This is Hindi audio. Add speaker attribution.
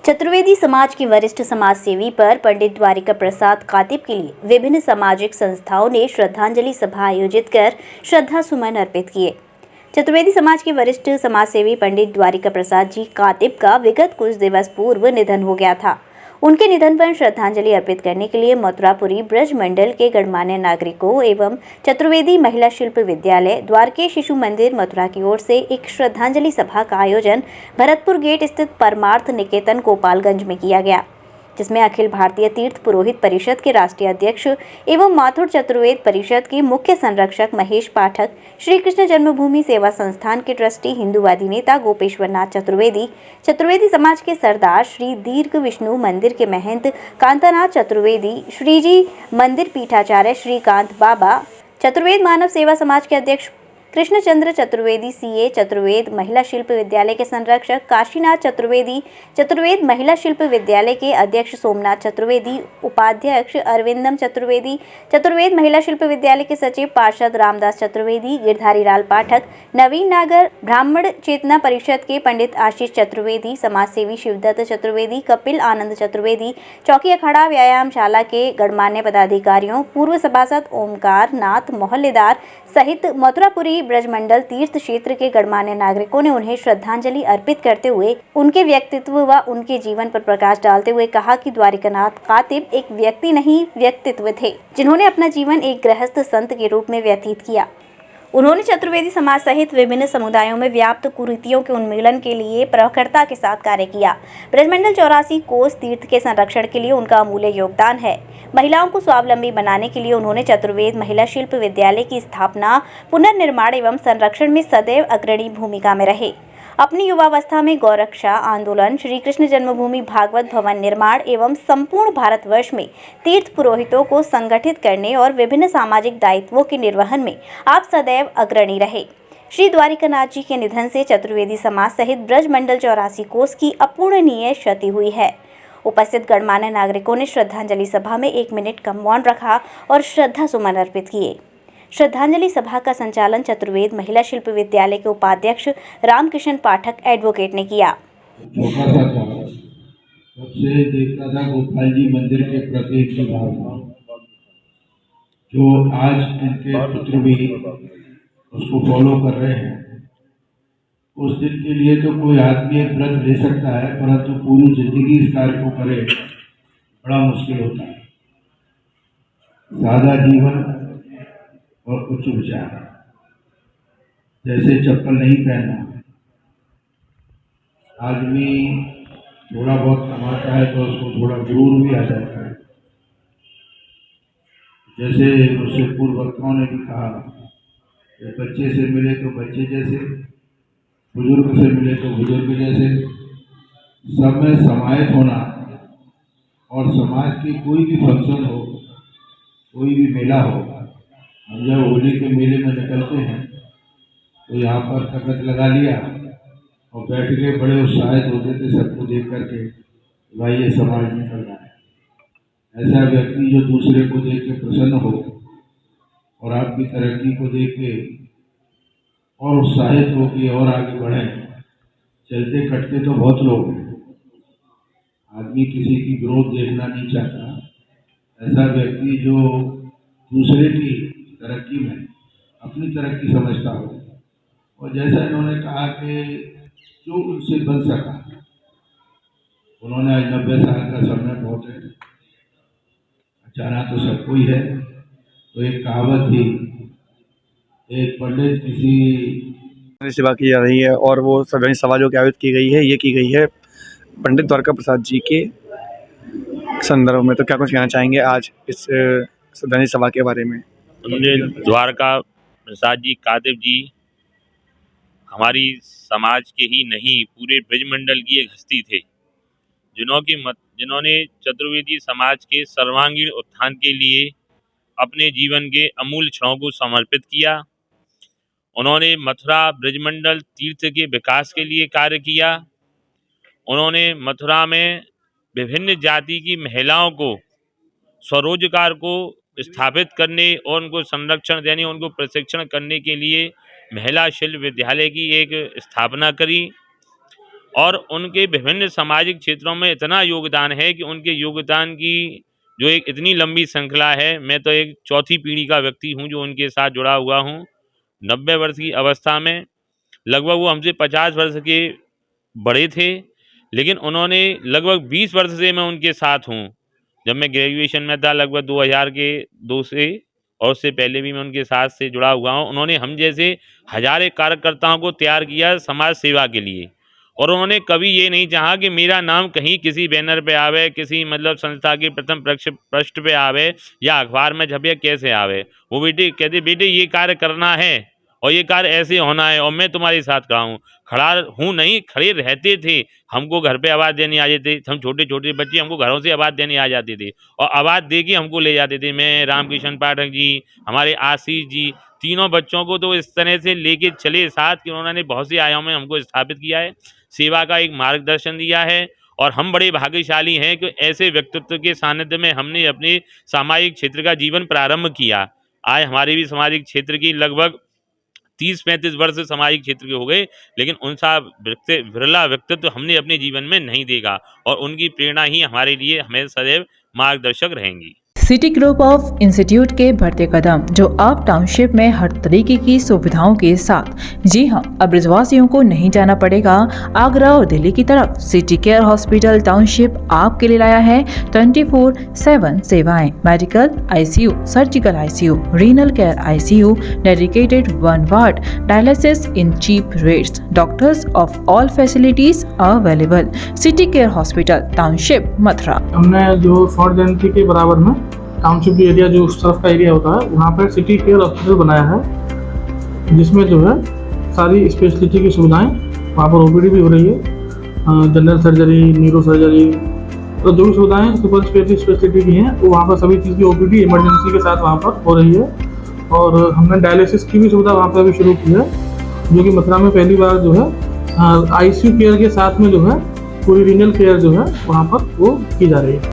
Speaker 1: चतुर्वेदी समाज के वरिष्ठ समाज सेवी पर पंडित द्वारिका प्रसाद कातिब के लिए विभिन्न सामाजिक संस्थाओं ने श्रद्धांजलि सभा आयोजित कर श्रद्धा सुमन अर्पित किए। चतुर्वेदी समाज के वरिष्ठ समाज सेवी पंडित द्वारिका प्रसाद जी कातिब का विगत कुछ दिवस पूर्व निधन हो गया था। उनके निधन पर श्रद्धांजलि अर्पित करने के लिए मथुरापुरी ब्रज मंडल के गणमान्य नागरिकों एवं चतुर्वेदी महिला शिल्प विद्यालय द्वारकेश शिशु मंदिर मथुरा की ओर से एक श्रद्धांजलि सभा का आयोजन भरतपुर गेट स्थित परमार्थ निकेतन गोपालगंज में किया गया, जिसमें अखिल भारतीय तीर्थ पुरोहित परिषद के राष्ट्रीय अध्यक्ष एवं माथुर चतुर्वेद परिषद के मुख्य संरक्षक महेश पाठक, श्री कृष्ण जन्मभूमि सेवा संस्थान के ट्रस्टी हिंदूवादी नेता गोपेश्वर नाथ चतुर्वेदी, चतुर्वेदी समाज के सरदार श्री दीर्घ विष्णु मंदिर के महंत कांतानाथ चतुर्वेदी, श्रीजी मंदिर पीठाचार्य श्रीकांत बाबा, चतुर्वेद मानव सेवा समाज के अध्यक्ष कृष्णचंद्र चतुर्वेदी सीए, चतुर्वेद महिला शिल्प विद्यालय के संरक्षक काशीनाथ चतुर्वेदी, चतुर्वेद महिला शिल्प विद्यालय के अध्यक्ष सोमनाथ चतुर्वेदी, उपाध्यक्ष अरविंदम चतुर्वेदी, चतुर्वेद महिला शिल्प विद्यालय के सचिव पार्षद रामदास चतुर्वेदी, गिरधारी लाल पाठक, नवीन नागर, ब्राह्मण चेतना परिषद के पंडित आशीष चतुर्वेदी, समाजसेवी शिवदत्त चतुर्वेदी, कपिल आनंद चतुर्वेदी, चौकी अखाड़ा व्यायामशाला के गणमान्य पदाधिकारियों, पूर्व सभासद ओमकार नाथ मोहल्लेदार सहित मथुरापुरी ब्रजमंडल तीर्थ क्षेत्र के गणमान्य नागरिकों ने उन्हें श्रद्धांजलि अर्पित करते हुए उनके व्यक्तित्व व उनके जीवन पर प्रकाश डालते हुए कहा कि द्वारिकानाथ कातिब एक व्यक्ति नहीं व्यक्तित्व थे, जिन्होंने अपना जीवन एक गृहस्थ संत के रूप में व्यतीत किया। उन्होंने चतुर्वेदी समाज सहित विभिन्न समुदायों में व्याप्त कुरीतियों के उन्मूलन के लिए प्रखरता के साथ कार्य किया। ब्रजमंडल 84 कोस तीर्थ के संरक्षण के लिए उनका अमूल्य योगदान है। महिलाओं को स्वावलंबी बनाने के लिए उन्होंने चतुर्वेद महिला शिल्प विद्यालय की स्थापना, पुनर्निर्माण एवं संरक्षण में सदैव अग्रणी भूमिका में रहे। अपनी युवावस्था में गौरक्षा आंदोलन, श्री कृष्ण जन्मभूमि भागवत भवन निर्माण एवं संपूर्ण भारतवर्ष में तीर्थ पुरोहितों को संगठित करने और विभिन्न सामाजिक दायित्वों के निर्वहन में आप सदैव अग्रणी रहे। श्री द्वारिकानाथ जी के निधन से चतुर्वेदी समाज सहित ब्रजमंडल 84 कोस की अपूरणीय क्षति हुई है। उपस्थित गणमान्य नागरिकों ने श्रद्धांजलि सभा में 1 मिनट का मौन रखा और श्रद्धा सुमन अर्पित किए। श्रद्धांजलि सभा का संचालन चतुर्वेद महिला शिल्प विद्यालय के उपाध्यक्ष रामकृष्ण पाठक एडवोकेट ने किया।
Speaker 2: सबसे देखता था गोपाल जी मंदिर के प्रति की भावना, जो आज उनके पुत्र भी उसको फॉलो कर रहे हैं। उस दिन के लिए तो कोई आदमी एक व्रत ले सकता है, परंतु पूरी जिंदगी इस कार्य को करे बड़ा मुश्किल होता है। सादा जीवन और उच्च विचार, जैसे चप्पल नहीं पहनना, आदमी थोड़ा बहुत कमाता है तो उसको थोड़ा गुरूर भी आ जाता है। जैसे उससे पूर्व वक्ताओं ने भी कहा कि बच्चे से मिले तो बच्चे जैसे, बुजुर्ग से मिले तो बुजुर्ग जैसे, सब में समाहित होना। और समाज की कोई भी फंक्शन हो, कोई भी मेला हो, हम जब होली के मेले में निकलते हैं तो यहाँ पर तखत लगा लिया और बैठ के बड़े उत्साहित होते थे सबको देख करके, भाई ये समाज निकल रहा है। ऐसा व्यक्ति जो दूसरे को देख के प्रसन्न हो और आपकी तरक्की को देख के और उत्साहित हो कि और आगे बढ़े। चलते कटते तो बहुत लोग हैं, आदमी किसी की ग्रोथ देखना नहीं चाहता। ऐसा व्यक्ति जो दूसरे की तरक्की में अपनी तरक्की समझता हो, और जैसा इन्होंने कहा कि जो उनसे बन सका, उन्होंने आज 90 साल का समय बहुत है, जाना तो सबको ही है। तो एक कहावत थी, एक पंडित किसी
Speaker 3: सेवा की जा रही है और वो सभी सवालों की आयोजित की गई है, ये की गई है पंडित द्वारका प्रसाद जी के संदर्भ में। तो क्या कुछ कहना चाहेंगे आज इस श्रद्धांजलि सभा के बारे में?
Speaker 4: पंडित द्वारका प्रसाद जी कातिब जी हमारी समाज के ही नहीं पूरे ब्रजमंडल की एक हस्ती थे, जिन्होंने चतुर्वेदी समाज के सर्वांगीण उत्थान के लिए अपने जीवन के अमूल्य क्षणों को समर्पित किया। उन्होंने मथुरा ब्रजमंडल तीर्थ के विकास के लिए कार्य किया। उन्होंने मथुरा में विभिन्न जाति की महिलाओं को स्वरोजगार को स्थापित करने और उनको संरक्षण देने, उनको प्रशिक्षण करने के लिए महिला शिल्प विद्यालय की एक स्थापना करी। और उनके विभिन्न सामाजिक क्षेत्रों में इतना योगदान है कि उनके योगदान की जो एक इतनी लंबी श्रृंखला है, मैं तो एक चौथी पीढ़ी का व्यक्ति हूँ जो उनके साथ जुड़ा हुआ हूँ। 90 वर्ष की अवस्था में लगभग वो हमसे 50 वर्ष के बड़े थे, लेकिन उन्होंने लगभग 20 वर्ष से मैं उनके साथ हूँ। जब मैं ग्रेजुएशन में था लगभग 2000 के 2 से, और उससे पहले भी मैं उनके साथ से जुड़ा हुआ हूँ। उन्होंने हम जैसे हजारे कार्यकर्ताओं को तैयार किया समाज सेवा के लिए, और उन्होंने कभी ये नहीं चाहा कि मेरा नाम कहीं किसी बैनर पे आवे, किसी मतलब संस्था के प्रथम पृष्ठ पे आवे या अखबार में छपे, कैसे आवे। वो कहते बेटे ये कार्य करना है और ये कार्य ऐसे होना है, और मैं तुम्हारे साथ खड़ा हूँ नहीं, खड़े रहते थे। हमको घर पे आवाज़ देने आ जाते, हम छोटे छोटे बच्चे, हमको घरों से आवाज़ देने आ जाते थे और आवाज़ दे के हमको ले जाते थे। मैं, रामकिशन पाठक जी, हमारे आशीष जी, तीनों बच्चों को तो इस तरह से लेके चले साथ कि उन्होंने बहुत से आयामों में हमको स्थापित किया है, सेवा का एक मार्गदर्शन दिया है। और हम बड़े भाग्यशाली हैं कि ऐसे व्यक्तित्व के सानिध्य में हमने अपने सामाजिक क्षेत्र का जीवन प्रारंभ किया। आज हमारे भी सामाजिक क्षेत्र की लगभग 30-35 वर्ष सामाजिक क्षेत्र के हो गए, लेकिन उन सा विरला व्यक्तित्व हमने अपने जीवन में नहीं देखा, और उनकी प्रेरणा ही हमारे लिए हमें सदैव मार्गदर्शक रहेंगी।
Speaker 5: सिटी ग्रुप ऑफ इंस्टीट्यूट के बढ़ते कदम, जो आप टाउनशिप में हर तरीके की सुविधाओं के साथ। जी हां, अब ब्रजवासियों को नहीं जाना पड़ेगा आगरा और दिल्ली की तरफ। सिटी केयर हॉस्पिटल टाउनशिप आपके लिए लाया है 24/7 सेवाएं, medical ICU, surgical ICU, renal care ICU, dedicated 1 ward, dialysis in cheap rates, doctors of all facilities available. City care hospital township Mathura.
Speaker 6: हमने जो शॉर्ट जयंती के बराबर में टाउनशिप एरिया, जो उस तरफ का एरिया होता है, वहाँ पर सिटी केयर हॉस्पिटल बनाया है, जिसमें जो है सारी स्पेशलिटी की सुविधाएं, वहाँ पर ओपीडी भी हो रही है, जनरल सर्जरी, न्यूरो सर्जरी, तो जो भी सुविधाएं सुपर स्पेशलिटी की हैं, तो वहाँ पर सभी चीज़ की ओपीडी इमरजेंसी के साथ वहाँ पर हो रही है। और हमने डायलिसिस की भी सुविधा वहाँ पर भी शुरू की है, जो कि मथुरा में पहली बार जो है आईसीयू केयर के साथ में जो है पूरी रीनल केयर जो है वहाँ पर वो की जा रही है।